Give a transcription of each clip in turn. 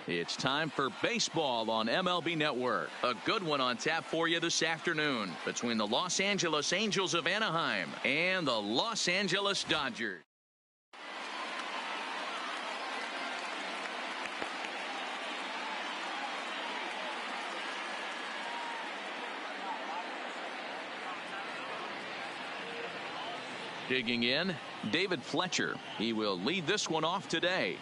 It's time for baseball on MLB Network. A good one on tap for you this afternoon between the Los Angeles Angels of Anaheim and the Los Angeles Dodgers. Digging in, David Fletcher. He will lead this one off today.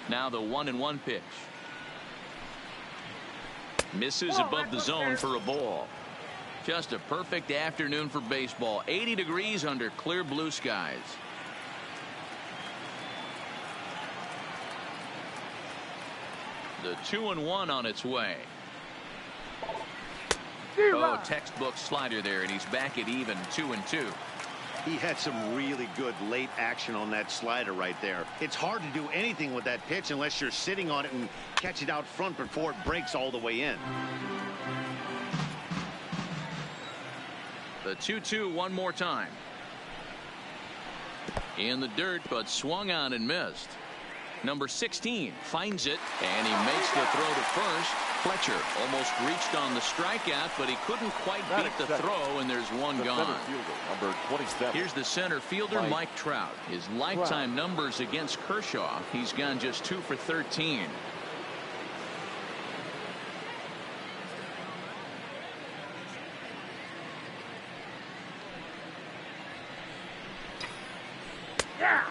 Now the 1-1 pitch. Misses above the zone for a ball. Just a perfect afternoon for baseball. 80 degrees under clear blue skies. The 2-1 on its way. Oh, textbook slider there, and he's back at even 2-2. He had some really good late action on that slider right there. It's hard to do anything with that pitch unless you're sitting on it and catch it out front before it breaks all the way in. The 2-2 one more time. In the dirt, but swung on and missed. Number 16 finds it, and he makes the throw to first. Fletcher almost reached on the strikeout, but he couldn't quite beat the throw, and there's one gone. Number 27. Here's the center fielder, Mike Trout. His lifetime numbers against Kershaw, he's gone just 2 for 13.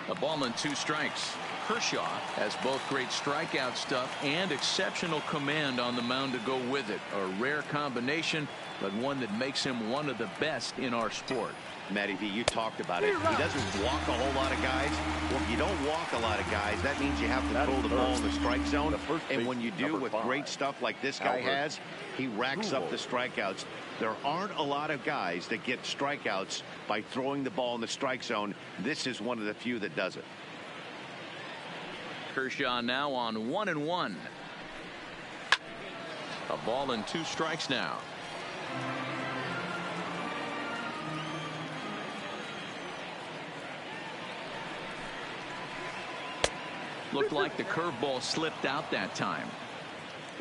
A ball and 2 strikes. Kershaw has both great strikeout stuff and exceptional command on the mound to go with it. A rare combination, but one that makes him one of the best in our sport. Matty V, you talked about it. He doesn't walk a whole lot of guys. Well, if you don't walk a lot of guys, that means you have to throw the ball in the strike zone. And when you do with great stuff like this guy has, he racks up the strikeouts. There aren't a lot of guys that get strikeouts by throwing the ball in the strike zone. This is one of the few that does it. Kershaw now on 1-1. A ball and 2 strikes now. Looked like the curveball slipped out that time.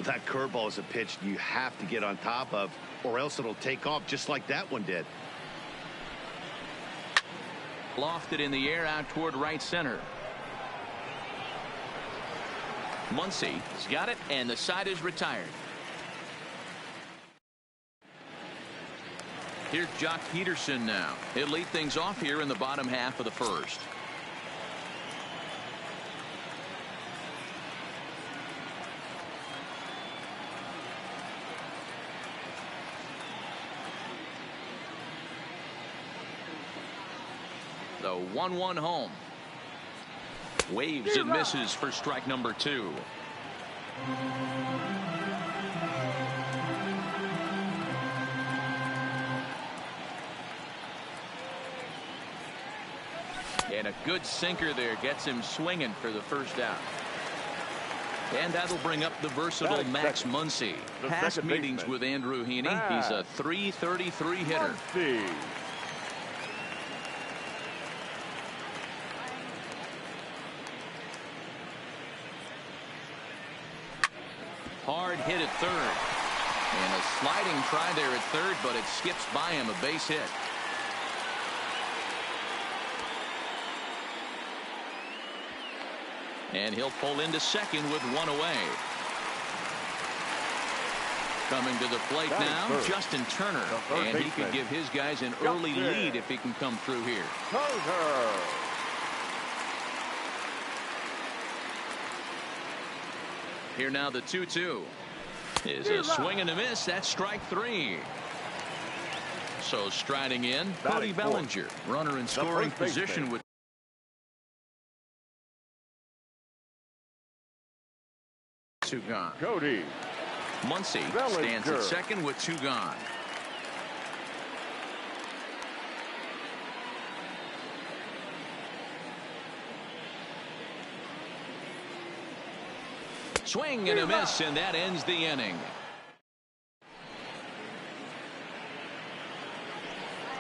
That curveball is a pitch you have to get on top of, or else it'll take off just like that one did. Lofted in the air out toward right center. Muncy has got it, and the side is retired. Here's Jock Peterson now. He'll lead things off here in the bottom half of the first. The 1-1 home. Waves and misses for strike number 2. And a good sinker there gets him swinging for the first out. And that'll bring up the versatile Max Muncy. Past meetings with Andrew Heaney, he's a .333 hitter. Hard hit at third. And a sliding try there at third, but it skips by him, a base hit. And he'll pull into second with 1 away. Coming to the plate now, Justin Turner. And he could give his guys an early lead if he can come through here. Here now the 2-2 is a swing and a miss. That's strike 3. So striding in, Cody Bellinger, runner in scoring position with two gone. Cody. Muncy stands at second with 2 gone. Swing and a miss, and that ends the inning.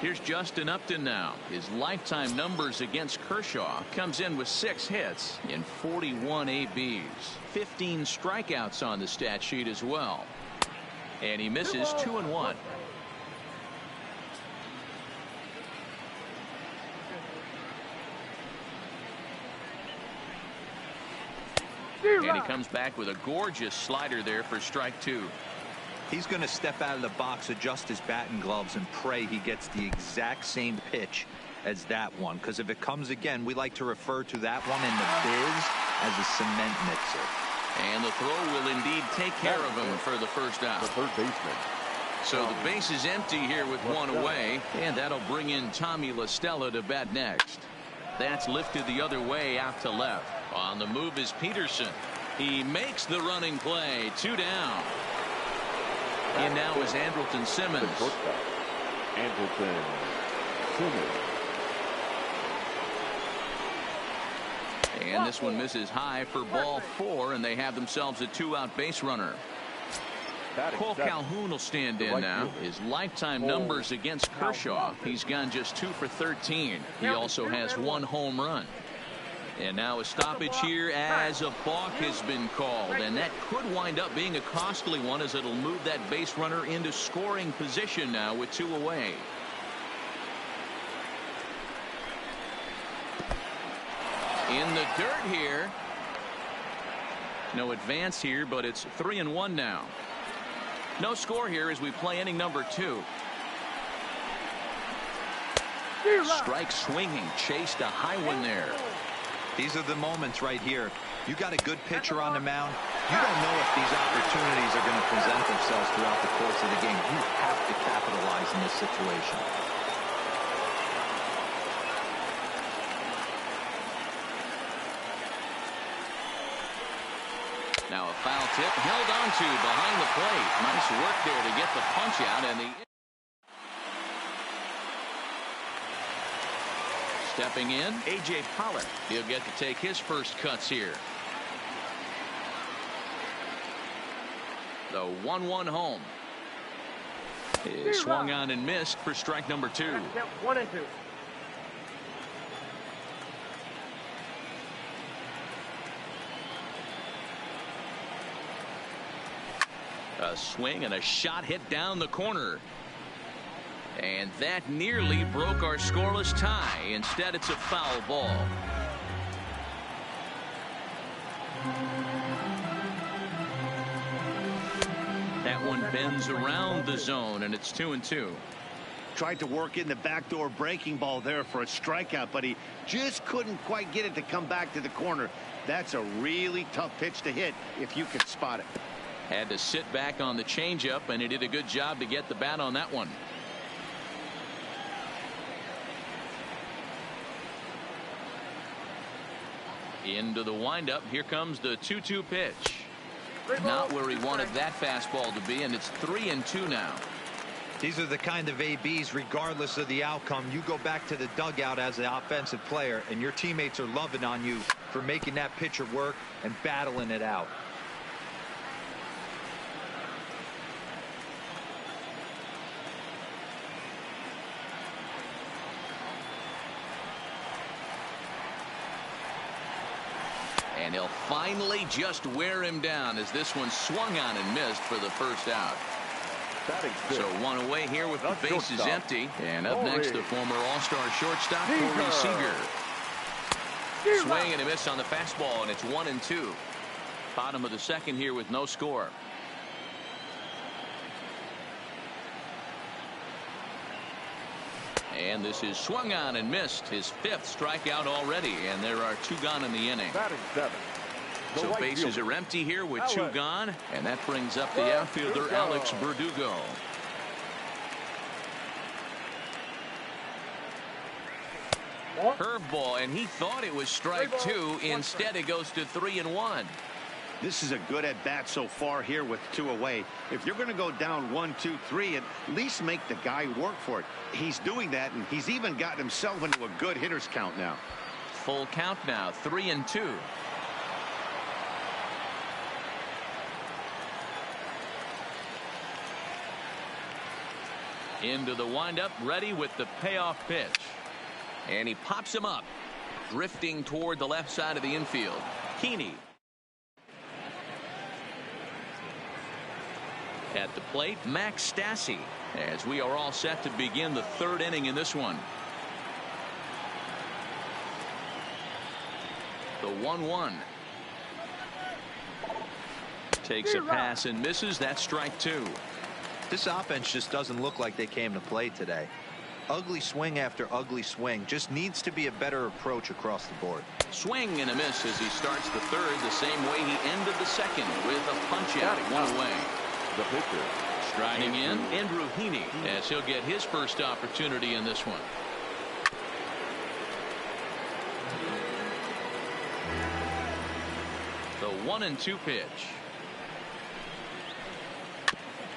Here's Justin Upton now. His lifetime numbers against Kershaw comes in with 6 hits in 41 ABs. 15 strikeouts on the stat sheet as well. And he misses 2-1. And he comes back with a gorgeous slider there for strike 2. He's going to step out of the box, adjust his batting gloves, and pray he gets the exact same pitch as that one. Because if it comes again, we like to refer to that one in the biz as a cement mixer. And the throw will indeed take care of him for the first out. The third baseman. So the base is empty here with one away, and that'll bring in Tommy La Stella to bat next. That's lifted the other way out to left. On the move is Peterson. He makes the running play. 2 down. And now is Andrelton Simmons. Andrelton Simmons. And this one misses high for ball 4, and they have themselves a 2-out base runner. Cole Calhoun will stand in now. His lifetime numbers against Kershaw, he's gone just 2 for 13. He also has 1 home run. And now a stoppage here as a balk has been called, and that could wind up being a costly one as it'll move that base runner into scoring position now with 2 away. In the dirt here. No advance here, but it's 3-1 now. No score here as we play inning number 2. Strike swinging, chased a high one there. These are the moments right here. You got a good pitcher on the mound. You don't know if these opportunities are going to present themselves throughout the course of the game. You have to capitalize in this situation. Now a foul tip held on to behind the plate. Nice work there to get the punch out, and the stepping in, A.J. Pollock. He'll get to take his first cuts here. The 1-1 home. It swung on and missed for strike number 2. 1 and 2. A swing and a shot hit down the corner. And that nearly broke our scoreless tie. Instead, it's a foul ball. That one bends around the zone, and it's 2-2. Tried to work in the backdoor breaking ball there for a strikeout, but he just couldn't quite get it to come back to the corner. That's a really tough pitch to hit if you can spot it. Had to sit back on the changeup, and he did a good job to get the bat on that one. Into the windup. Here comes the 2-2 pitch. Not where he wanted that fastball to be, and it's 3-2 now. These are the kind of ABs, regardless of the outcome. You go back to the dugout as an offensive player, and your teammates are loving on you for making that pitcher work and battling it out. And he'll finally just wear him down as this one swung on and missed for the first out. So 1 away here with the bases empty. And up next, the former All-Star shortstop, Corey Seager. Swing and a miss on the fastball, and it's 1-2. Bottom of the second here with no score. And this is swung on and missed, his 5th strikeout already, and there are 2 gone in the inning. So bases are empty here with 2 gone, and that brings up the outfielder Alex Verdugo. Curveball, and he thought it was strike 2. Instead, it goes to 3-1. This is a good at bat so far here with 2 away. If you're going to go down 1, 2, 3, at least make the guy work for it. He's doing that, and he's even gotten himself into a good hitter's count now. Full count now, 3-2. Into the windup, ready with the payoff pitch. And he pops him up, drifting toward the left side of the infield. Keeney. At the plate, Max Stassi, as we are all set to begin the third inning in this one. The 1-1. Takes a pass and misses. That's strike two. This offense just doesn't look like they came to play today. Ugly swing after ugly swing. Just needs to be a better approach across the board. Swing and a miss as he starts the third the same way he ended the second, with a punch out one away. The pitcher. Striding in, Andrew Heaney, as he'll get his first opportunity in this one. The 1-2 pitch.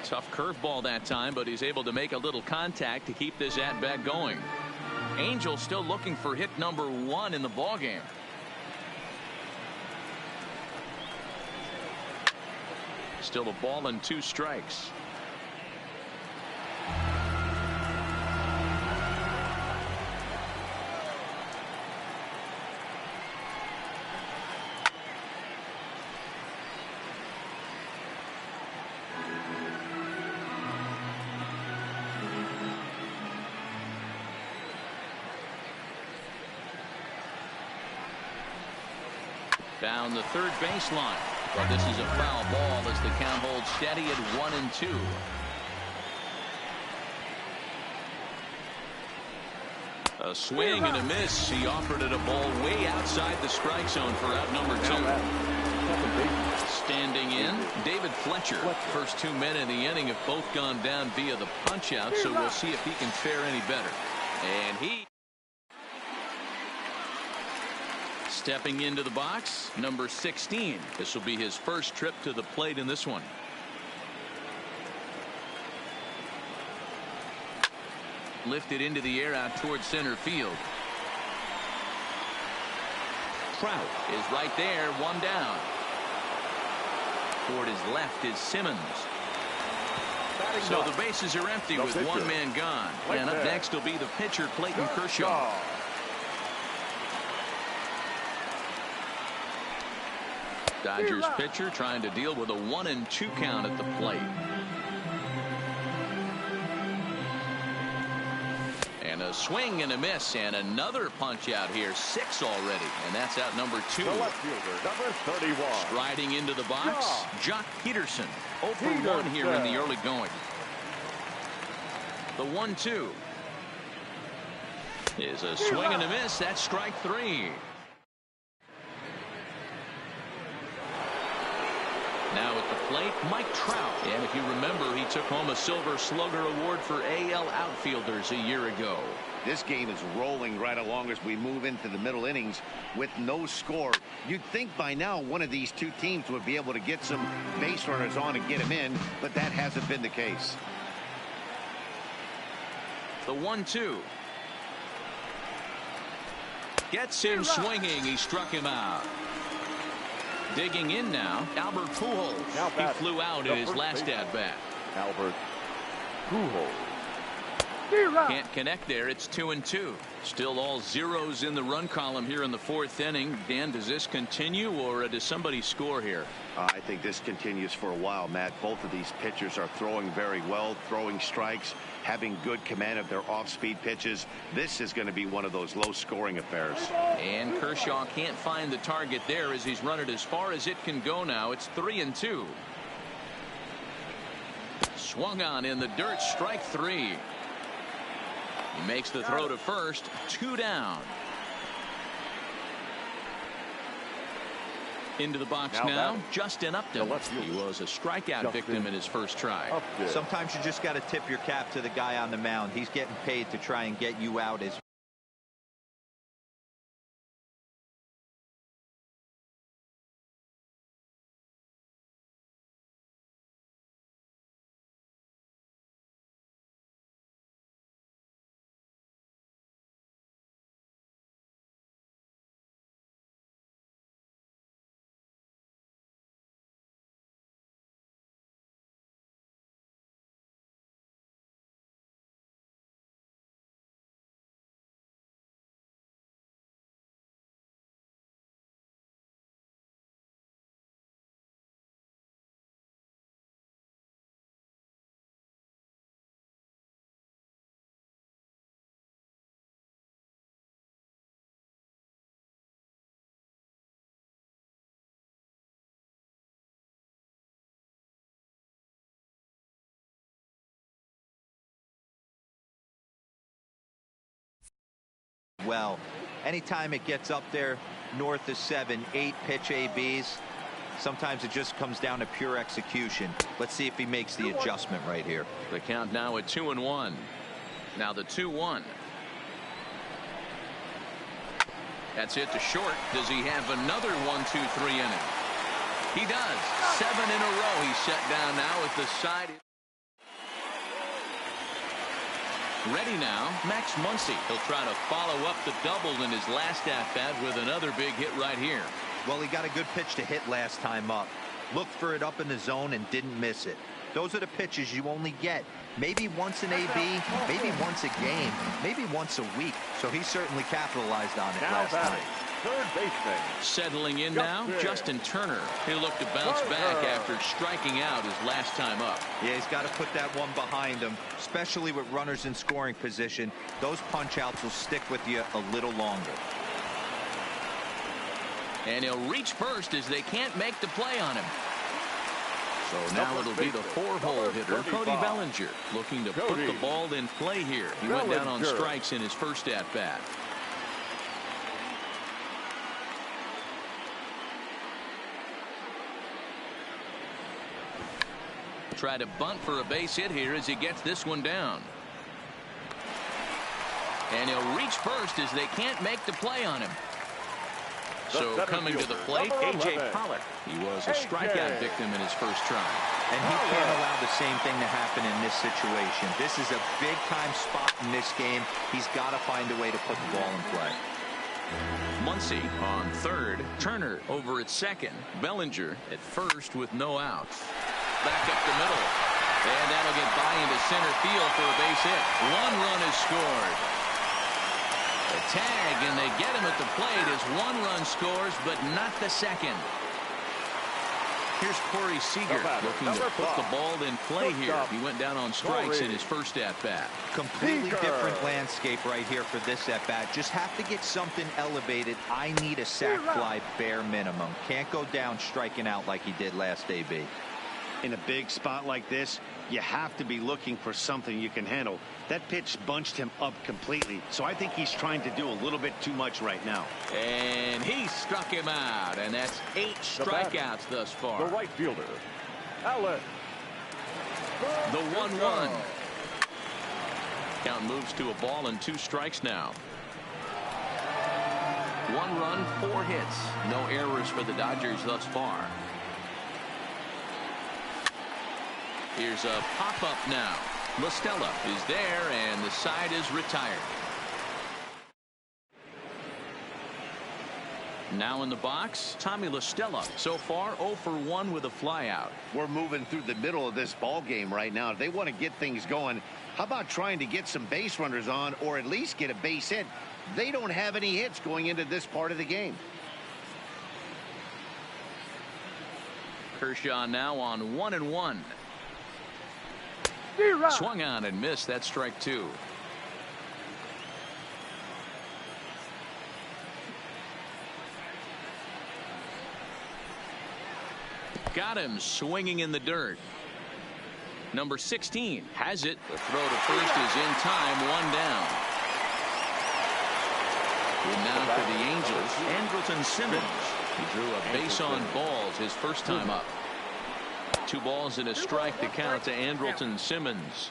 Tough curveball that time, but he's able to make a little contact to keep this at-bat going. Angel still looking for hit number 1 in the ballgame. Still a ball and 2 strikes. Down the third baseline. But this is a foul ball as the count holds steady at 1-2. A swing and a miss. He offered it a ball way outside the strike zone for out number 2. Standing in, David Fletcher. First 2 men in the inning have both gone down via the punch out, so we'll see if he can fare any better. And he stepping into the box, number 16. This will be his first trip to the plate in this one. Lifted into the air out towards center field. Trout is right there, 1 down. Toward his left is Simmons. So the bases are empty with 1 man gone. And up next will be the pitcher, Clayton Kershaw. Dodgers pitcher trying to deal with a 1-2 count at the plate. And a swing and a miss, and another punch out here. 6 already, and that's out number 2. The left fielder, number 31. Striding into the box, Jock Peterson. 0 for 1 here in the early going. The 1-2 is a swing and a miss. That's strike 3. Now at the plate, Mike Trout. And if you remember, he took home a Silver Slugger Award for AL outfielders a year ago. This game is rolling right along as we move into the middle innings with no score. You'd think by now one of these two teams would be able to get some base runners on and get them in, but that hasn't been the case. The 1-2. Gets him swinging. He struck him out. Digging in now, Albert Pujols. He flew out in his last at-bat. Albert Pujols. Can't connect there. It's 2-2. Still all zeros in the run column here in the 4th inning. Dan, does this continue, or does somebody score here? I think this continues for a while, Matt. Both of these pitchers are throwing very well, throwing strikes, having good command of their off-speed pitches. This is going to be one of those low-scoring affairs. And Kershaw can't find the target there as he's run it as far as it can go now. It's 3-2. Swung on in the dirt, strike 3. He makes the throw to first, 2 down. Into the box now, Justin Upton. He was a strikeout victim in his first try. Sometimes you just got to tip your cap to the guy on the mound. He's getting paid to try and get you out as Well, anytime it gets up there north of 7, 8 pitch ABs, sometimes it just comes down to pure execution. Let's see if he makes the adjustment right here. The count now at 2-1. Now the 2-1. That's it to short. Does he have another 1-2-3 inning? He does. 7 in a row. He's set down now at the side. Ready now, Max Muncy. He'll try to follow up the double in his last at-bat with another big hit right here. Well, he got a good pitch to hit last time up. Looked for it up in the zone and didn't miss it. Those are the pitches you only get maybe once an AB, maybe once a game, maybe once a week. So he certainly capitalized on it last time. Third baseman. Settling in now, Justin Turner. He'll look to bounce back after striking out his last time up. Yeah, he's got to put that one behind him, especially with runners in scoring position. Those punch-outs will stick with you a little longer. And he'll reach first as they can't make the play on him. So now it'll be the 4-hole hitter, Cody Bellinger, looking to put the ball in play here. He went down on strikes in his first at-bat. Try to bunt for a base hit here as he gets this one down. And he'll reach first as they can't make the play on him. So coming to the plate, A.J. Pollock. He was a strikeout victim in his first try. And he can't allow the same thing to happen in this situation. This is a big-time spot in this game. He's got to find a way to put the ball in play. Muncy on third. Turner over at second. Bellinger at first with no outs. Back up the middle. And that'll get by into center field for a base hit. 1 run is scored. A tag, and they get him at the plate as 1 run scores, but not the second. Here's Corey Seager looking to put the ball in play here. He went down on strikes in his first at-bat. Completely different landscape right here for this at-bat. Just have to get something elevated. I need a sac fly bare minimum. Can't go down striking out like he did last AB. In a big spot like this, you have to be looking for something you can handle. That pitch bunched him up completely, so I think he's trying to do a little bit too much right now. And he struck him out, and that's 8 strikeouts thus far. The right fielder, Allen. The 1-1. Count moves to a ball and 2 strikes now. 1 run, 4 hits. No errors for the Dodgers thus far. Here's a pop-up now. LaStella is there, and the side is retired. Now in the box, Tommy LaStella. So far, 0 for 1 with a flyout. We're moving through the middle of this ball game right now. If they want to get things going, how about trying to get some base runners on, or at least get a base hit? They don't have any hits going into this part of the game. Kershaw now on 1-1. Swung on and missed. That strike 2. Got him swinging in the dirt. Number 16 has it. The throw to first is in time. 1 down. And now for the Angels, Andrelton Simmons. He drew a base on balls his first time up. 2 balls and a strike to count to Andrelton Simmons.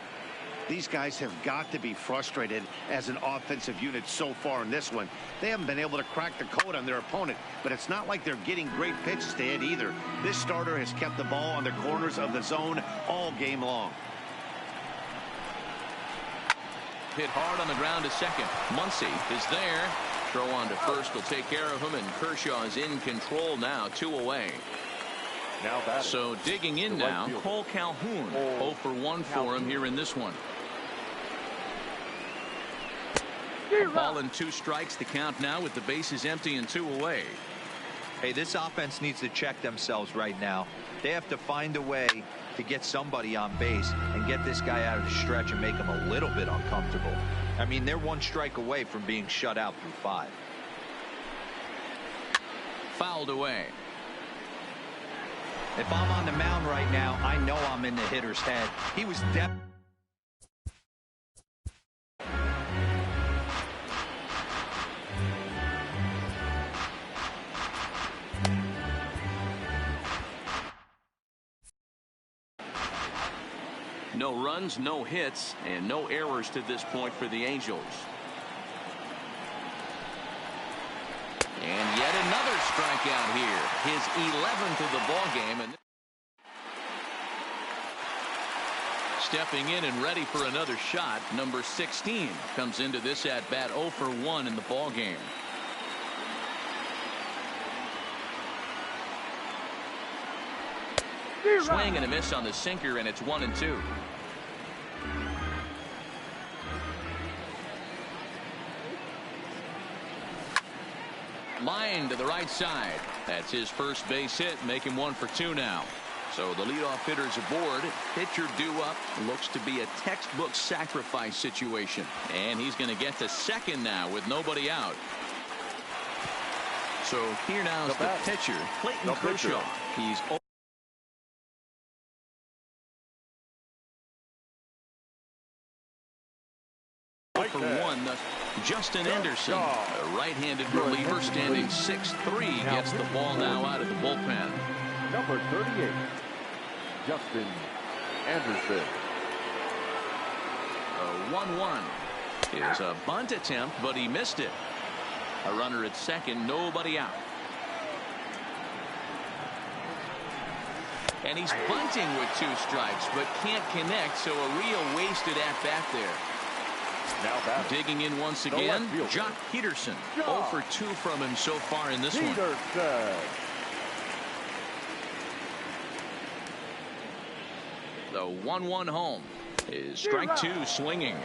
These guys have got to be frustrated as an offensive unit so far in this one. They haven't been able to crack the code on their opponent, but it's not like they're getting great pitches to hit either. This starter has kept the ball on the corners of the zone all game long. Hit hard on the ground to second. Muncy is there. Throw on to first will take care of him, and Kershaw is in control now. 2 away. So digging in now, Cole Calhoun. 0 for 1 for him here in this one. Ball and 2 strikes to count now with the bases empty and 2 away. Hey, this offense needs to check themselves right now. They have to find a way to get somebody on base and get this guy out of the stretch and make him a little bit uncomfortable. I mean, they're 1 strike away from being shut out through 5. Fouled away. If I'm on the mound right now, I know I'm in the hitter's head. He was No runs, no hits, and no errors to this point for the Angels. And yet another strikeout here. His 11th of the ball game. And stepping in and ready for another shot, number 16 comes into this at bat 0 for 1 in the ball game. Swing and a miss on the sinker, and it's 1-2. Line to the right side. That's his first base hit, make him 1 for 2 now. So the leadoff hitter's aboard. Pitcher due up. Looks to be a textbook sacrifice situation. And he's going to get to second now with nobody out. So here now is the pitcher, Clayton Kershaw. He's for 1. Justin Anderson, a right-handed reliever standing 6'3", gets the ball now out of the bullpen. Number 38, Justin Anderson. A 1-1 is a bunt attempt, but he missed it. A runner at second, nobody out. And he's bunting with 2 strikes, but can't connect, so a real wasted at-bat there. Now digging in once again, Jock Peterson. 0 for 2 from him so far in this one. The 1-1 home is strike 2 swinging.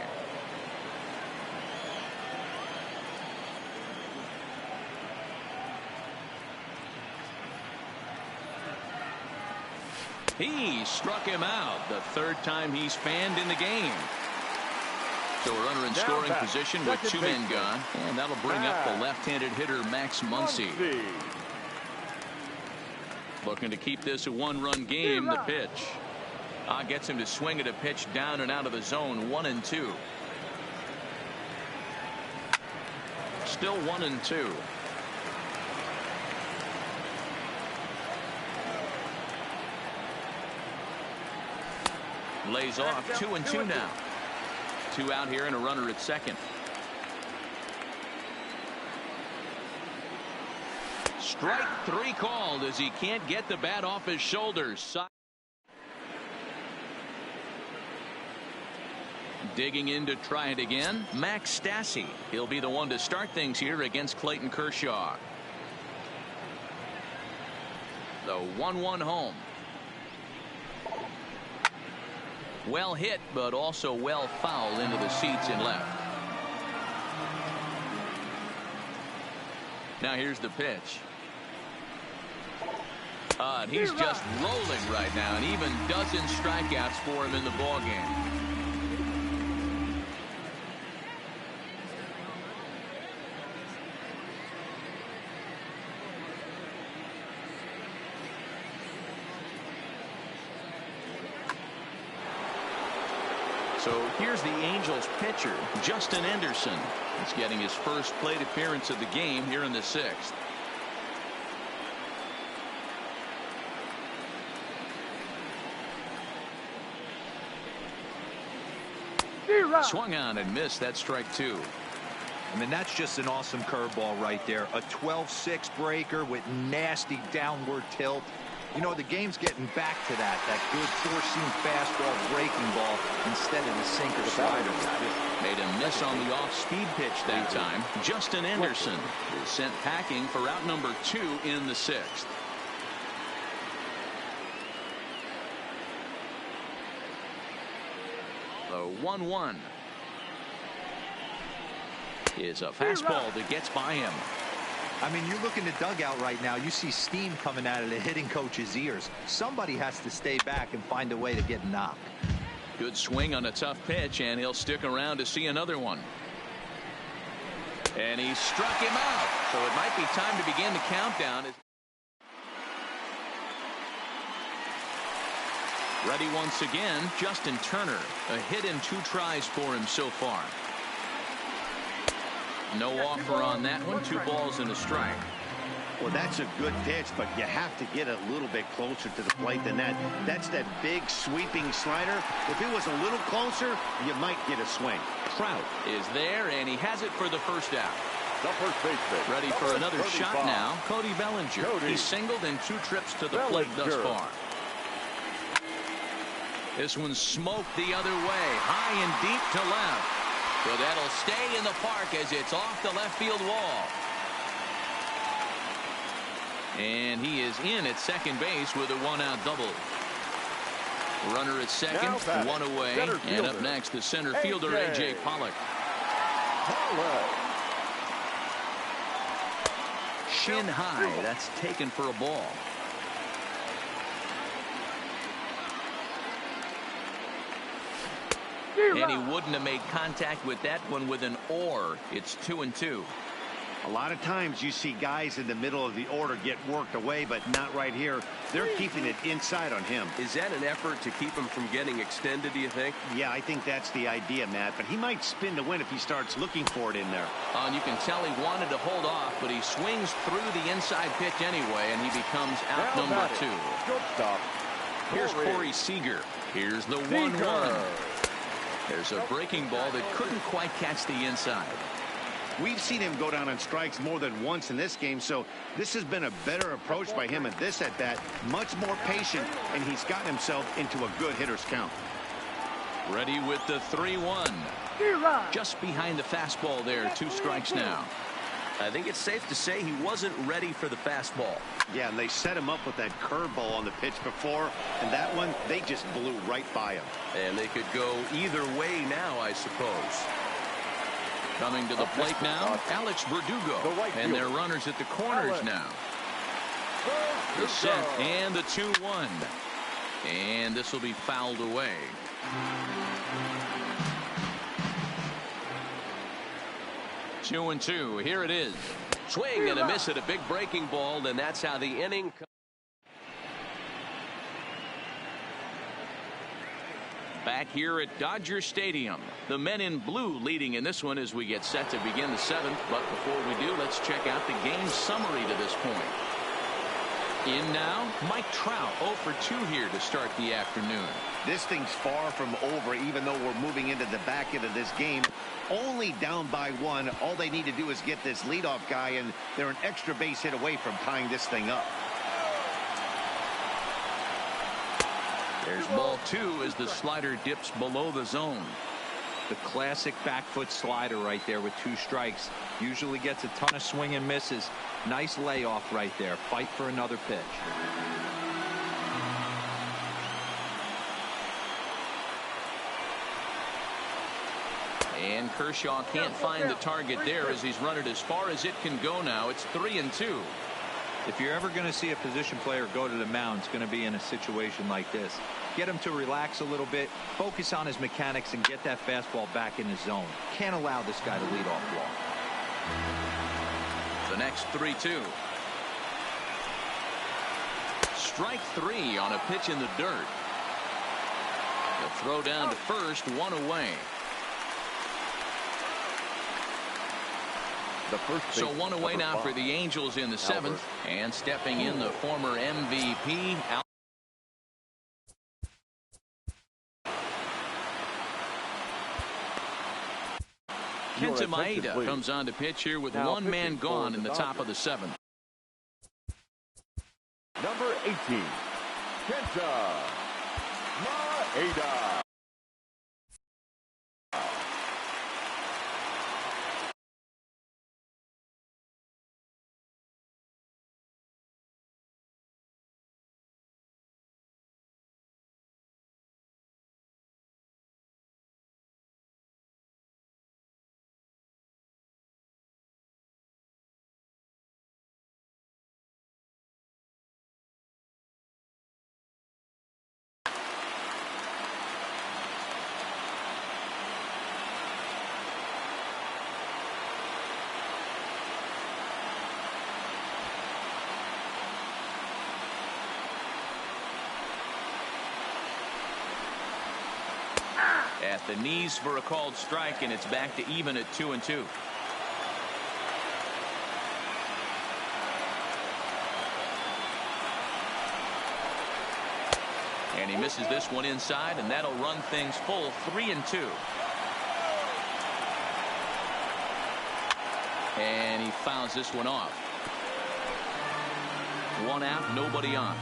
He struck him out, the 3rd time he's fanned in the game. So a runner in scoring position with 2 men gone, and that'll bring up the left-handed hitter Max Muncy. Looking to keep this a 1-run game. The pitch gets him to swing at a pitch down and out of the zone. 1-2. Still 1-2. Lays off. 2-2 now. 2 out here and a runner at second. Strike 3 called as he can't get the bat off his shoulders. Digging in to try it again, Max Stassi. He'll be the one to start things here against Clayton Kershaw. The 1-1 home. Well hit, but also well fouled into the seats and left. Now here's the pitch. And he's just rolling right now, and even dozen strikeouts for him in the ball game. So here's the Angels pitcher, Justin Anderson. He's getting his first plate appearance of the game here in the 6th. Swung on and missed. That strike 2. I mean, that's just an awesome curveball right there. A 12-6 breaker with nasty downward tilt. You know, the game's getting back to that good 4-seam fastball breaking ball instead of the sinker slider. Made a miss on the off-speed pitch that time. Justin Anderson is sent packing for out number 2 in the 6th. The 1-1 is a fastball that gets by him. I mean, you look in the dugout right now, you see steam coming out of the hitting coach's ears. Somebody has to stay back and find a way to get knocked. Good swing on a tough pitch, and he'll stick around to see another one. And he struck him out, so it might be time to begin the countdown. Ready once again, Justin Turner. A hit in 2 tries for him so far. No offer on that one. 2 balls and a strike. Well, that's a good pitch, but you have to get a little bit closer to the plate than that. That's that big sweeping slider. If it was a little closer, you might get a swing. Trout is there, and he has it for the first out. The first baseman. Ready for another shot now. Cody Bellinger. Cody. He's singled in 2 trips to the plate thus far. This one's smoked the other way, high and deep to left. But that'll stay in the park as it's off the left field wall. And he is in at second base with a 1-out double. Runner at second, 1 away. And up next, the center fielder, A.J. Pollock. Shin high, that's taken for a ball. And he wouldn't have made contact with that one with an or. It's 2-2. A lot of times you see guys in the middle of the order get worked away, but not right here. They're keeping it inside on him. Is that an effort to keep him from getting extended, do you think? Yeah, I think that's the idea, Matt. But he might spin to win if he starts looking for it in there. And you can tell he wanted to hold off, but he swings through the inside pitch anyway, and he becomes out number 2. Shortstop. Here's Corey Seager. Here's the 1-1. There's a breaking ball that couldn't quite catch the inside. We've seen him go down on strikes more than once in this game, so this has been a better approach by him at this at-bat. Much more patient, and he's gotten himself into a good hitter's count. Ready with the 3-1. Just behind the fastball there, 2 strikes now. I think it's safe to say he wasn't ready for the fastball. Yeah, and they set him up with that curveball on the pitch before, and that one, they just blew right by him. And they could go either way now, I suppose. Coming to the plate now, Alex Verdugo. And their runners at the corners now. The set and the 2-1. And this will be fouled away. Two and 2. Here it is. Swing and a miss at a big breaking ball, and that's how the inning comes. Back here at Dodger Stadium, the men in blue leading in this one as we get set to begin the 7th. But before we do, let's check out the game summary to this point. In now, Mike Trout 0 for 2 here to start the afternoon. This thing's far from over, even though we're moving into the back end of this game. Only down by 1. All they need to do is get this leadoff guy, and they're an extra base hit away from tying this thing up. There's ball 2 as the slider dips below the zone. The classic back foot slider right there with 2 strikes. Usually gets a ton of swing and misses. Nice layoff right there. Fight for another pitch. And Kershaw can't find the target there as he's run it as far as it can go now. It's 3-2. If you're ever going to see a position player go to the mound, it's going to be in a situation like this. Get him to relax a little bit, focus on his mechanics, and get that fastball back in his zone. Can't allow this guy to lead off walk. The next 3-2. Strike 3 on a pitch in the dirt. The throw down to first, 1 away. So 1 away now for the Angels in the 7th. And stepping in the former MVP. Kenta Maeda comes on to pitch here with now 1 man gone in the top of the 7th. Number 18, Kenta Maeda. At the knees for a called strike, and it's back to even at 2-2. And he misses this one inside, and that'll run things full 3-2. And he fouls this one off. One out, nobody on.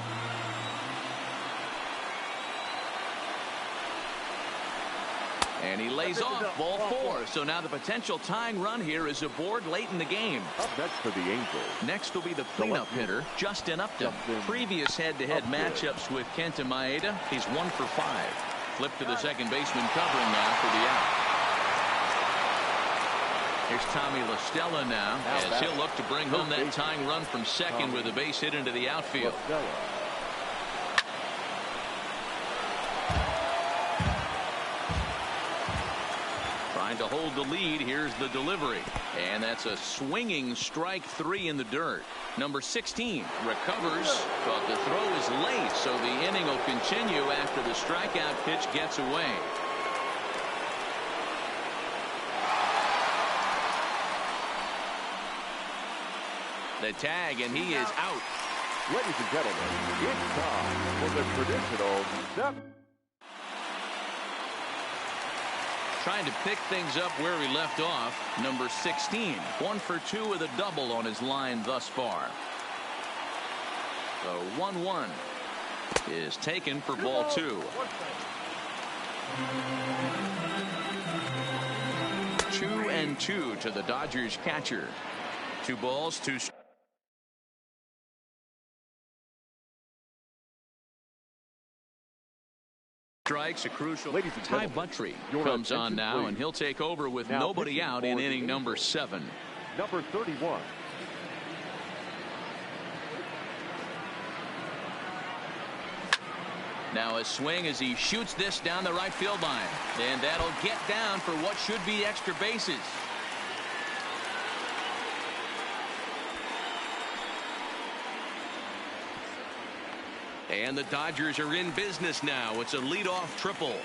And he lays off, ball 4. So now the potential tying run here is aboard late in the game. Up next for the Angels. Next will be the cleanup hitter, Justin Upton. Previous head-to-head matchups with Kenta Maeda, he's 1 for 5. Flip to the second baseman covering now for the out. Here's Tommy La Stella now, as he'll look to bring home that tying run from second with a base hit into the outfield. Trying to hold the lead. Here's the delivery. And that's a swinging strike 3 in the dirt. Number 16 recovers, but the throw is late, so the inning will continue after the strikeout pitch gets away. The tag, and he is out. Ladies and gentlemen, it's time for the traditional step. Trying to pick things up where he left off. Number 16, 1 for 2 with a double on his line thus far. The 1-1 is taken for ball 2. 2-2 to the Dodgers catcher. 2 balls, 2 strikes. A crucial. Ty Buttrey comes on now, please. and he'll take over with Now nobody out in inning number 7. Number 31. Now a swing as he shoots this down the right field line, and that'll get down for what should be extra bases. And the Dodgers are in business now. It's a leadoff triple.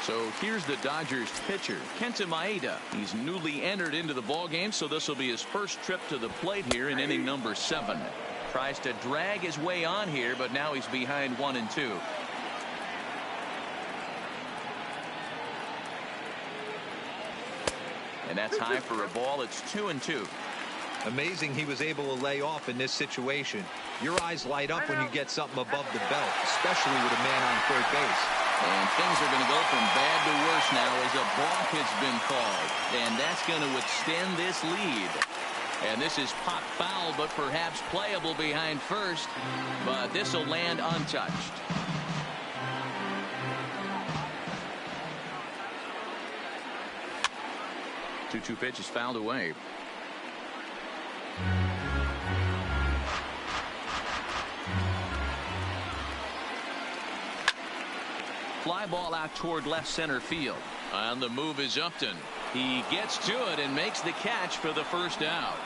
So here's the Dodgers pitcher, Kenta Maeda. He's newly entered into the ballgame, so this will be his first trip to the plate here in inning number 7. Tries to drag his way on here, but now he's behind 1-2. And that's high for a ball. It's 2-2. Amazing he was able to lay off in this situation. Your eyes light up when you get something above the belt, especially with a man on third base. And things are going to go from bad to worse now as a balk has been called. And that's going to extend this lead. And this is pop foul, but perhaps playable behind first. But this will land untouched. Two pitch is fouled away. Fly ball out toward left center field. On the move is Upton. He gets to it and makes the catch for the first out.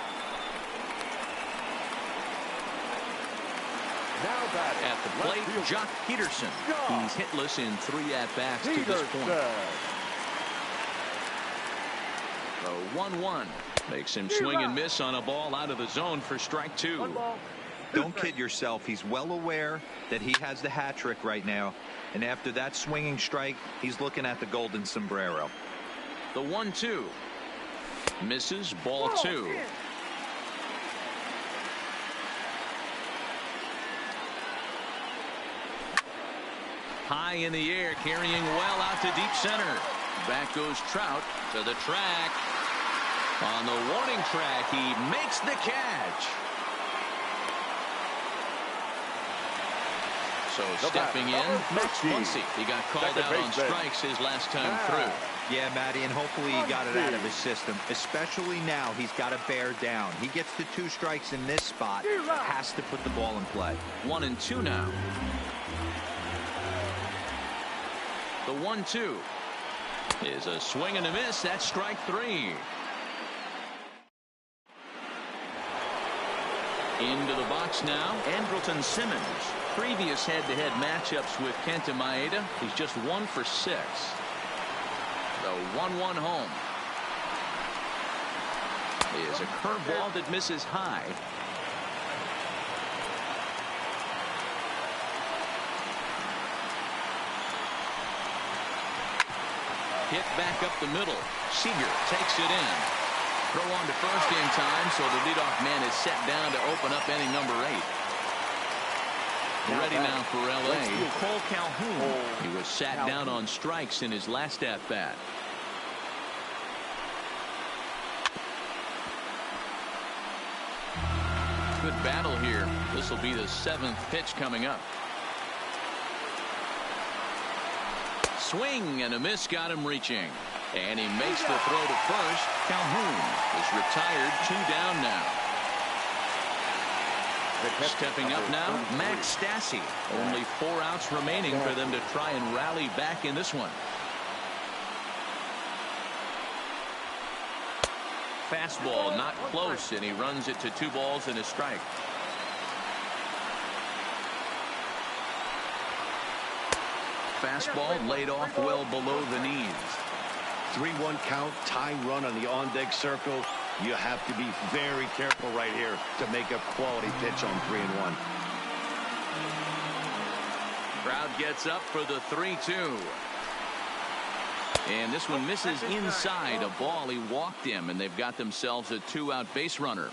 At the plate, Jock Peterson. He's hitless in 3 at-bats to this point. The 1-1 makes him swing and miss on a ball out of the zone for strike 2. Don't kid yourself. He's well aware that he has the hat trick right now. And after that swinging strike, he's looking at the golden sombrero. The 1-2 misses, ball 2. High in the air, carrying well out to deep center. Back goes Trout to the track. On the warning track, he makes the catch. So stepping in, Max Muncy. He got called out on strikes his last time through. Yeah, Matty, and hopefully he got it out of his system. Especially now, he's got to bear down. He gets the 2 strikes in this spot. Has to put the ball in play. 1-2 now. The 1-2 is a swing and a miss. That's strike 3. Into the box now, Andrelton Simmons. Previous head-to-head matchups with Kenta Maeda, he's just 1 for 6. The 1-1 home. is a curveball that misses high. Hit back up the middle. Seager takes it in. Throw on to first in time, so the leadoff man is set down to open up inning number 8. Ready now for L.A. Cole Calhoun. He was sat down on strikes in his last at-bat. Good battle here. This will be the 7th pitch coming up. Swing and a miss got him reaching. And he makes the throw to first. Calhoun is retired. 2 down now. Stepping up now, Max Stassi. Only 4 outs remaining for them to try and rally back in this one. Fastball not close, and he runs it to 2 balls and a strike. Fastball laid off well below the knees. 3-1 count, tying run on the on-deck circle. You have to be very careful right here to make a quality pitch on 3-1. Crowd gets up for the 3-2. And this one misses inside. A ball, he walked him, and they've got themselves a 2-out base runner.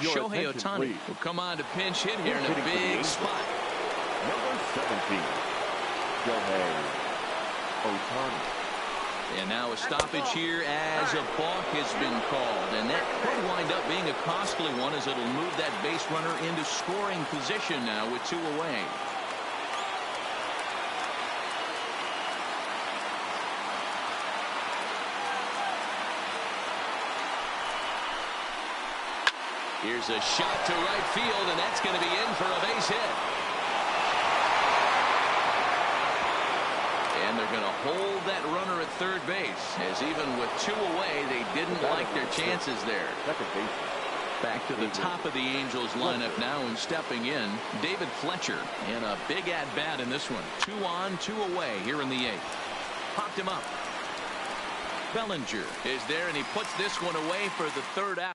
Shohei Ohtani will come on to pinch hit here in a big spot. Number 17, Shohei Ohtani. And now a stoppage here as a balk has been called. And that could wind up being a costly one, as it'll move that base runner into scoring position now with 2 away. Here's a shot to right field, and that's going to be in for a base hit. And they're going to hold that runner at third base, as even with 2 away, they didn't like their chances there. Back to the top of the Angels lineup now, and stepping in, David Fletcher, in a big at-bat in this one. 2 on, 2 away here in the 8th. Popped him up. Bellinger is there, and he puts this one away for the 3rd out.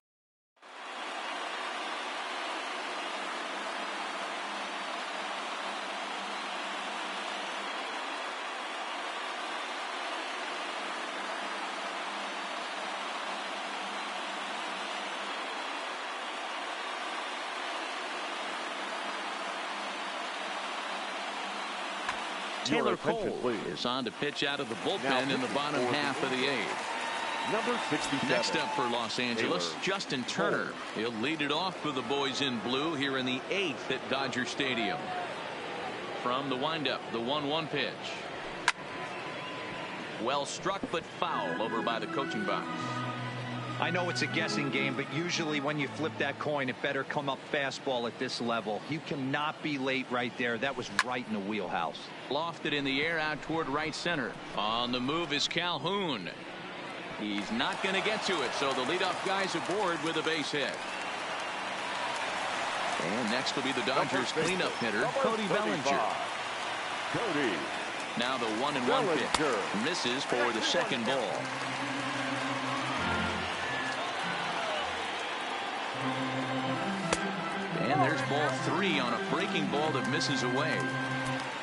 Taylor Cole is on to pitch out of the bullpen in the bottom half of the 8th. Number 67. Next up for Los Angeles, Justin Turner. He'll lead it off for the boys in blue here in the 8th at Dodger Stadium. From the windup, the 1-1 pitch. Well struck, but foul over by the coaching box. I know it's a guessing game, but usually when you flip that coin, it better come up fastball at this level. You cannot be late right there. That was right in the wheelhouse. Lofted in the air out toward right center. On the move is Calhoun. He's not going to get to it, so the leadoff guy's aboard with a base hit. And next will be the Dodgers cleanup hitter, Cody Bellinger. Cody. Now the 1-1 pitch. Misses for the 2nd ball. And there's ball 3 on a breaking ball that misses away.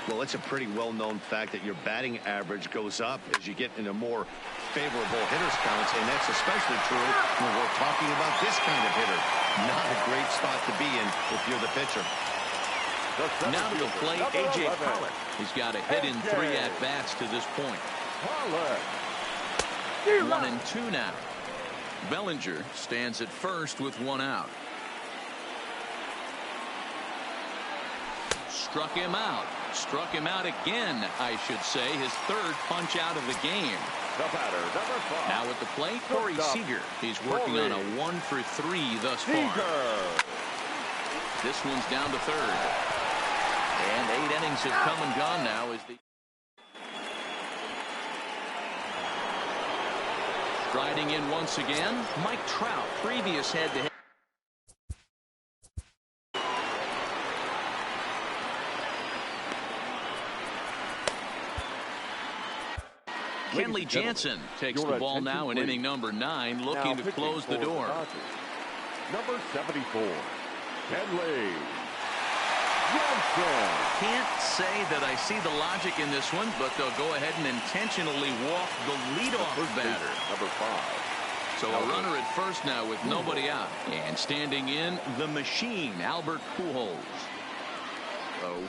Well, it's a pretty well-known fact that your batting average goes up as you get into more favorable hitters counts, and that's especially true when we're talking about this kind of hitter. Not a great spot to be in if you're the pitcher. Now to the plate, A.J. Pollock. He's got a hit in 3 at-bats to this point. 1-2 now. Bellinger stands at first with 1 out. Struck him out. Struck him out again, I should say. His 3rd punch out of the game. The batter, number 5. Now at the plate, Corey Seager. He's working on a 1-for-3 thus far. This one's down to 3rd. And 8 innings have come and gone now as the striding in once again, Mike Trout, previous head-to-head. Kenley Jansen takes the ball now in inning number 9, looking to close the door. Number 74, Kenley Jansen. Can't say that I see the logic in this one, but they'll go ahead and intentionally walk the leadoff batter. Number 5. So a runner at first now with nobody out. And standing in, the machine, Albert Pujols.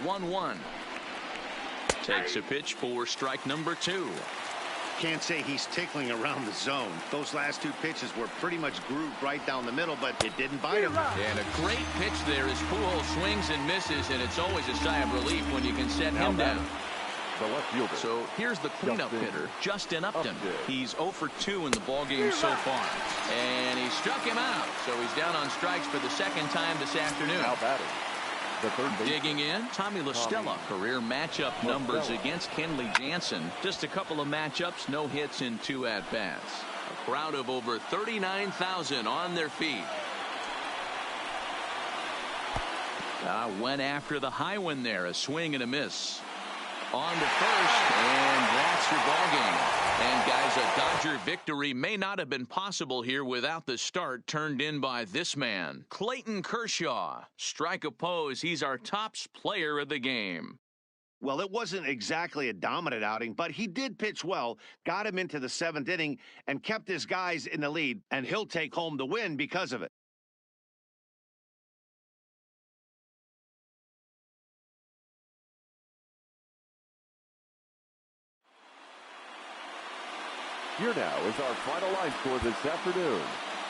1-1. Takes a pitch for strike number 2. Can't say he's tickling around the zone. Those last 2 pitches were pretty much grooved right down the middle, but it didn't bite him. And a great pitch there as Pujols swings and misses, and it's always a sigh of relief when you can set him down. The left fielder. So here's the cleanup hitter, Justin Upton. He's 0 for 2 in the ballgame so far. And he struck him out, so he's down on strikes for the second time this afternoon. Now batting. The third base. Digging in, Tommy La Stella. Career matchup numbers against Kenley Jansen. Just a couple of matchups, no hits in 2 at-bats. A crowd of over 39,000 on their feet. Went after the high one there. A swing and a miss. On to first, and that's your ball game. And guys, a Dodger victory may not have been possible here without the start turned in by this man, Clayton Kershaw. Strike oppose, he's our top player of the game. Well, it wasn't exactly a dominant outing, but he did pitch well, got him into the 7th inning, and kept his guys in the lead, and he'll take home the win because of it. Here now is our final line score this afternoon.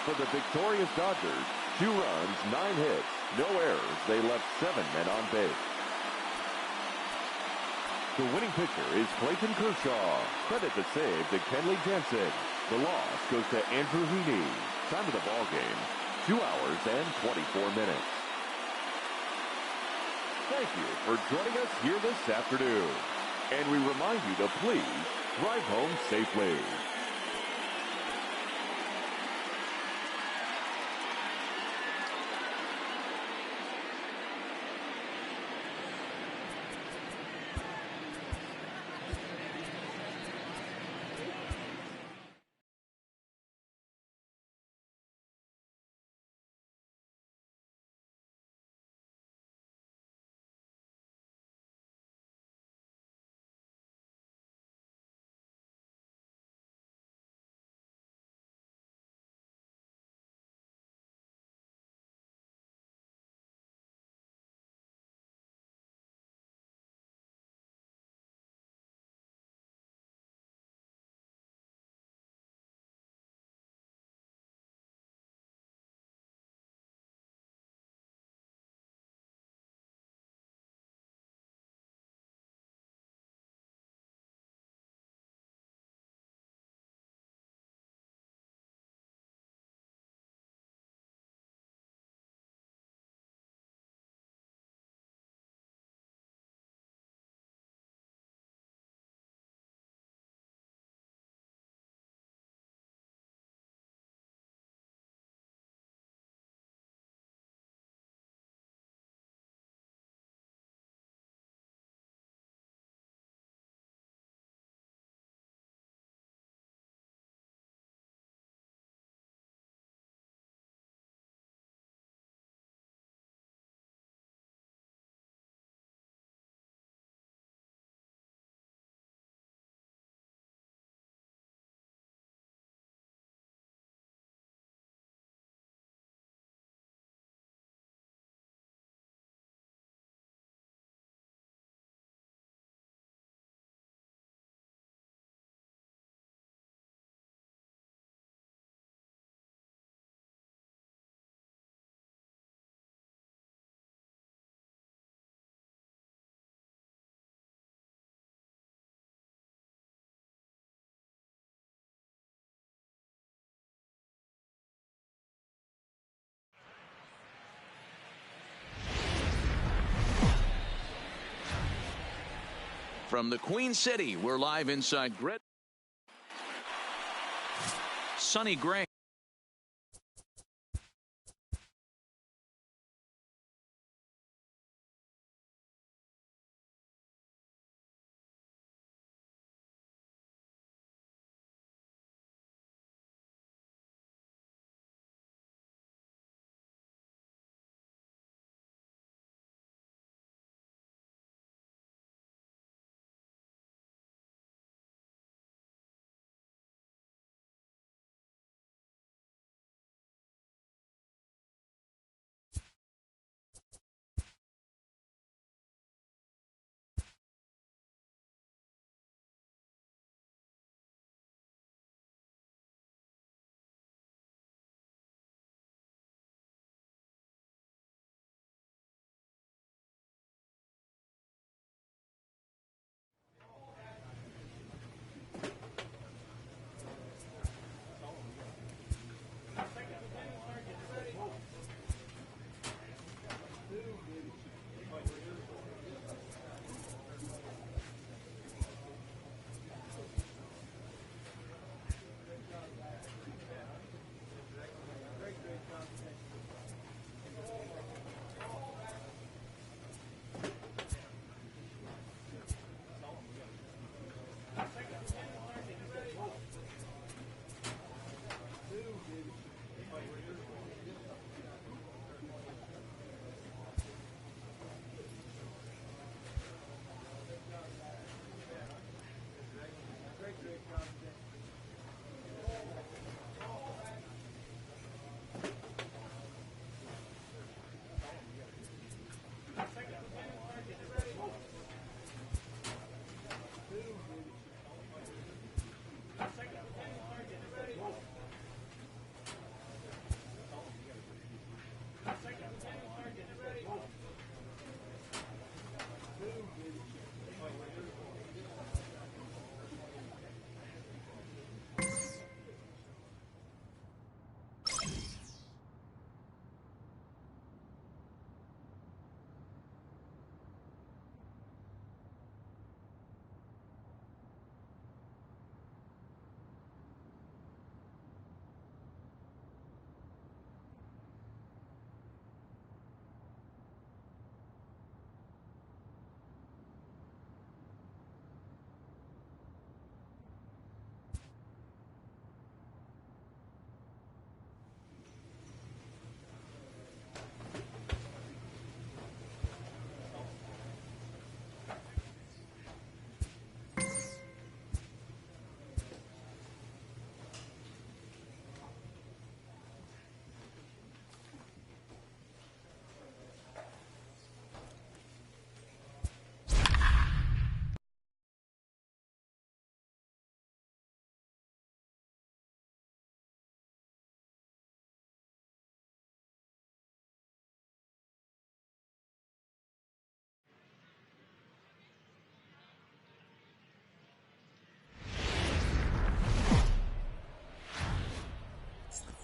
For the victorious Dodgers, 2 runs, 9 hits, no errors. They left 7 men on base. The winning pitcher is Clayton Kershaw. Credit the save to Kenley Jansen. The loss goes to Andrew Heaney. Time of the ball game, 2 hours and 24 minutes. Thank you for joining us here this afternoon. And we remind you to please drive home safely. From the Queen City, we're live inside Grit. Sonny Gray.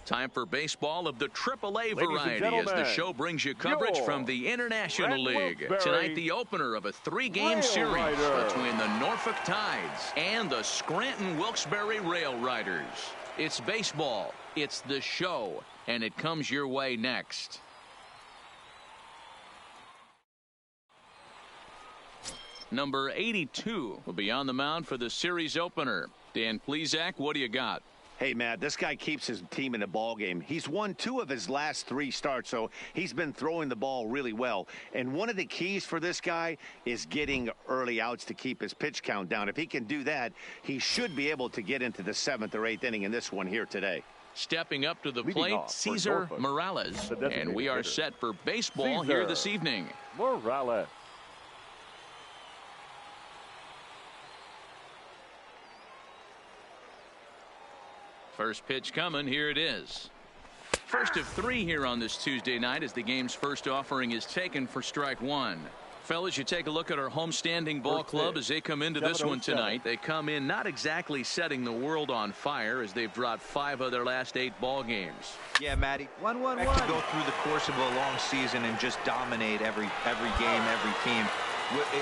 Time for baseball of the AAA Ladies and variety as the gentlemen, show brings you coverage your from the International Red League. Wilkes-Barre Tonight, the opener of a 3-game Rail series Rider. between the Norfolk Tides and the Scranton Wilkes-Barre Rail Riders. It's baseball, it's the show, and it comes your way next. Number 82 will be on the mound for the series opener. Dan Plesac, what do you got? Hey, Matt, this guy keeps his team in a ball game. He's won 2 of his last 3 starts, so he's been throwing the ball really well. And one of the keys for this guy is getting early outs to keep his pitch count down. If he can do that, he should be able to get into the 7th or 8th inning in this one here today. Stepping up to the Leading plate, off for Cesar Norfolk, Morales. the designated And we are hitter. set for baseball Cesar here this evening. Morales. First pitch coming. Here it is. First of 3 here on this Tuesday night as the game's first offering is taken for strike 1. Fellas, you take a look at our homestanding ball First club pitch, as they come into this one 7:07. tonight. They come in not exactly setting the world on fire as they've dropped 5 of their last 8 ball games. Yeah, Matty. 1-1-1. To go through the course of a long season and just dominate every game, every team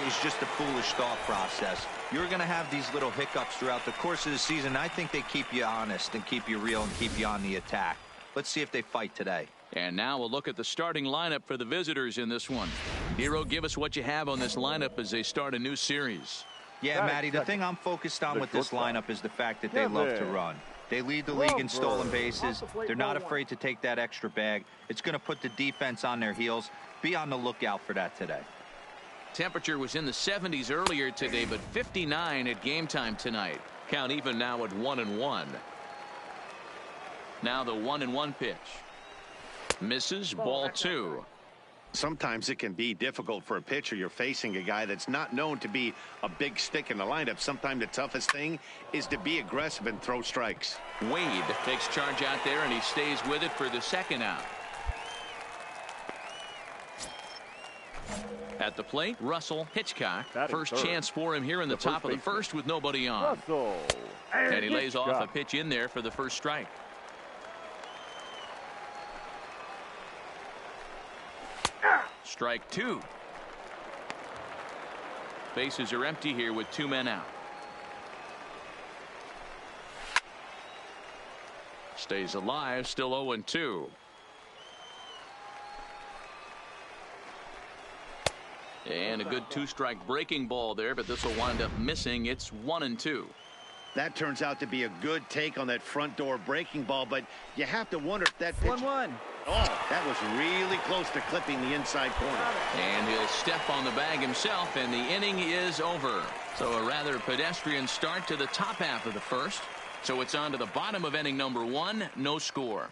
is just a foolish thought process. You're going to have these little hiccups throughout the course of the season. I think they keep you honest and keep you real and keep you on the attack. Let's see if they fight today. And now we'll look at the starting lineup for the visitors in this one. Hero, give us what you have on this lineup as they start a new series. Yeah, Right, Matty, the second. thing I'm focused on The with this shortstop. lineup is the fact that they Yeah, love to man. run. They lead the league in stolen Rubber. bases. Off the plate, They're not ball 1. afraid to take that extra bag. It's going to put the defense on their heels. Be on the lookout for that today. Temperature was in the 70s earlier today, but 59 at game time tonight. Count even now at 1-1. Now the 1-1 pitch. Misses, ball 2. Sometimes it can be difficult for a pitcher. You're facing a guy that's not known to be a big stick in the lineup. Sometimes the toughest thing is to be aggressive and throw strikes. Wade takes charge out there, and he stays with it for the second out. At the plate, Russell Hitchcock. Batting First third. chance for him here in the The top of first the first with nobody on. Russell. And he lays off a Hitchcock. pitch in there for the first strike. Strike 2. Bases are empty here with 2 men out. Stays alive, still 0-2. And a good 2-strike breaking ball there, but this will wind up missing. It's 1-2. That turns out to be a good take on that front door breaking ball, but you have to wonder if that pitch... 1-1. Oh, that was really close to clipping the inside corner. And he'll step on the bag himself, and the inning is over. So a rather pedestrian start to the top half of the first. So it's on to the bottom of inning number 1, no score.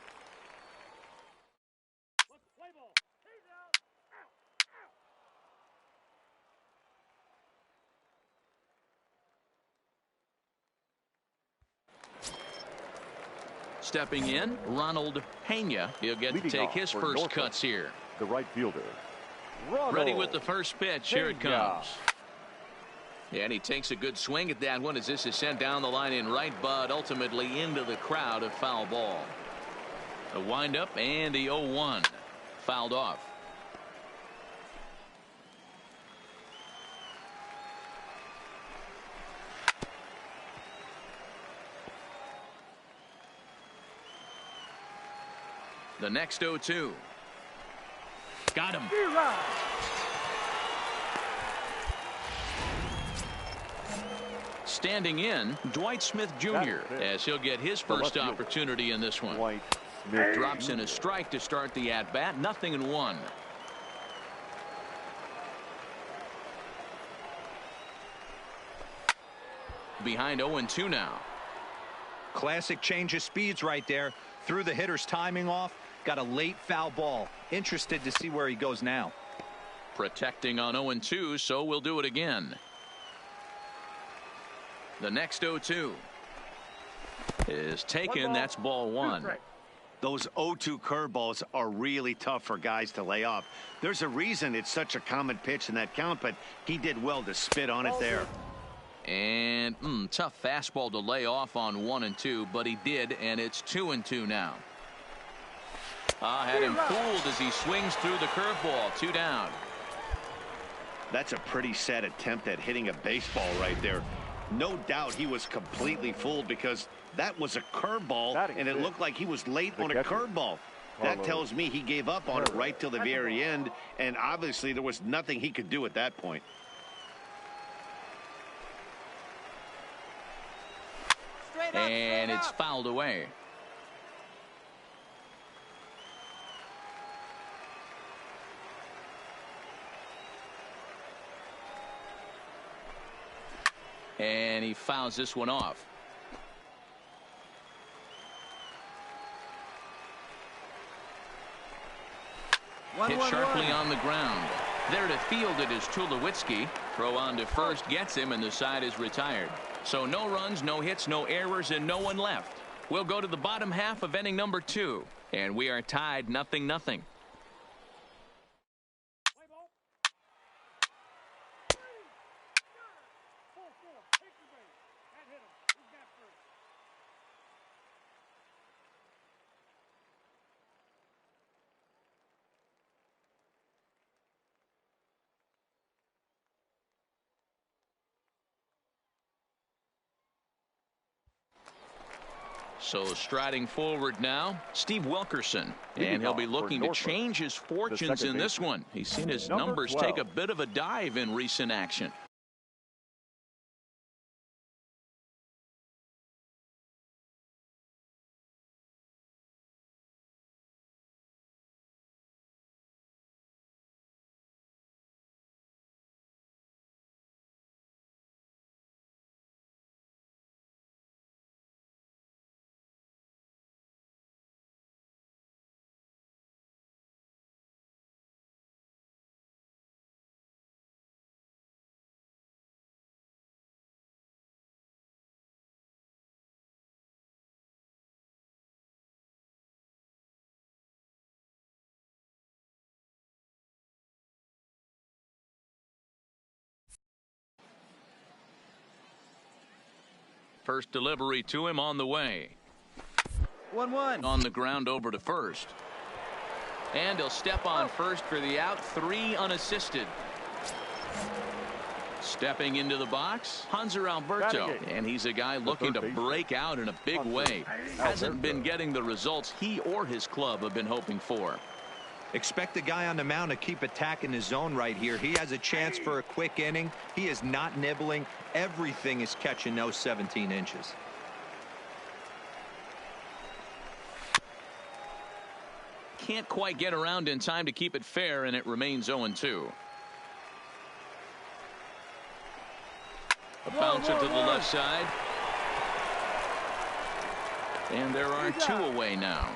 Stepping in, Ronald Pena. He'll get to Leading take off his for first Norfolk. cuts here. The right fielder. Ronald. Ready with the first pitch. Here it Pena. comes. And he takes a good swing at that one as this is sent down the line in right, but ultimately into the crowd, a foul ball. A windup and the 0-1. Fouled off. The next 0-2. Got him. Standing in, Dwight Smith Jr. That's it. as he'll get his The left first fielder. opportunity in this one. Dwight Smith. Drops in a strike to start the at-bat. 0-1. Behind 0-2 now. Classic change of speeds right there. Threw the hitter's timing off. Got a late foul ball. Interested to see where he goes now. Protecting on 0-2, so we'll do it again. The next 0-2 is taken. That's ball 1. Those 0-2 curveballs are really tough for guys to lay off. There's a reason it's such a common pitch in that count, but he did well to spit on it there. And tough fastball to lay off on 1-2, but he did, and it's 2-2 now. Had him fooled as he swings through the curveball. 2 down. That's a pretty sad attempt at hitting a baseball right there. No doubt he was completely fooled because that was a curveball, and it looked like he was late on a curveball. That tells me he gave up on it right till the very end, and obviously there was nothing he could do at that point. And it's fouled away. And he fouls this one off. Hit sharply on the ground. There to field it is Tulowitzki. Throw on to first gets him, and the side is retired. So no runs, no hits, no errors, and no one left. We'll go to the bottom half of inning number 2, and we are tied 0-0. So striding forward now, Steve Wilkerson, and he'll be looking to change his fortunes in this one. He's seen his numbers take a bit of a dive in recent action. First delivery to him on the way. 1-1. On the ground over to first. And he'll step on first for the out. 3 unassisted. Stepping into the box, Hanser Alberto. And he's a guy looking to break out in a big way. Hasn't been getting the results he or his club have been hoping for. Expect the guy on the mound to keep attacking his zone right here. He has a chance for a quick inning. He is not nibbling. Everything is catching those 17 inches. Can't quite get around in time to keep it fair, and it remains 0-2. A bouncer to the left side. And there are 2 away now.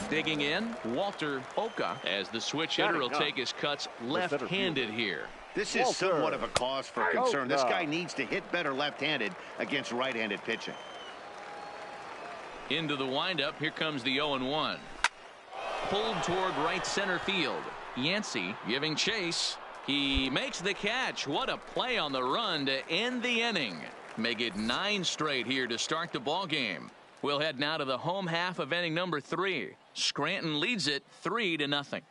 Digging in, Walter Oka, as the switch hitter will take his cuts left-handed here. This is somewhat of a cause for concern. This guy needs to hit better left-handed against right-handed pitching. Into the windup, here comes the 0-1. Pulled toward right center field. Yancey giving chase. He makes the catch. What a play on the run to end the inning. Make it 9 straight here to start the ball game. We'll head now to the home half of inning number 3. Scranton leads it 3-0.